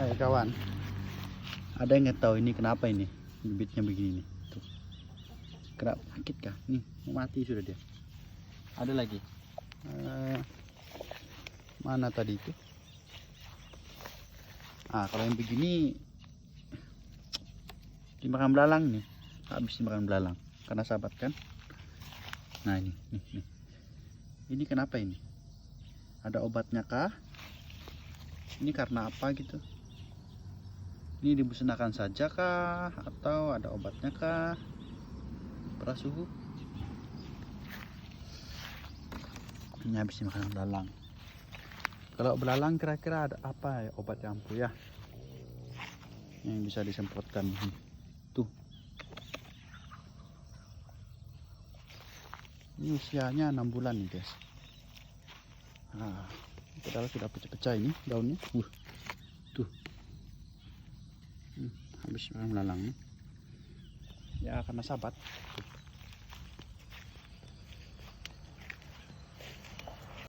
Hai kawan, ada yang nggak tahu ini kenapa ini bibitnya begini nih? Tuh, kenapa sakit kah? Nih, mau mati sudah dia. Ada lagi. Mana tadi itu? Kalau yang begini dimakan belalang nih, habis dimakan belalang karena sahabat kan. Nah nih. Ini kenapa ini? Ada obatnya kah? Ini karena apa gitu? Ini dimusnahkan saja kah? Atau ada obatnya kah? Suhu. Ini habis makan belalang. Kalau belalang kira-kira ada apa ya obat yang ampuh ya? Yang bisa disemprotkan. Tuh. Ini usianya 6 bulan nih guys. Padahal sudah pecah-pecah ini daunnya. Tuh. Habis makan belalang nih. Ya karena sahabat. Tuh.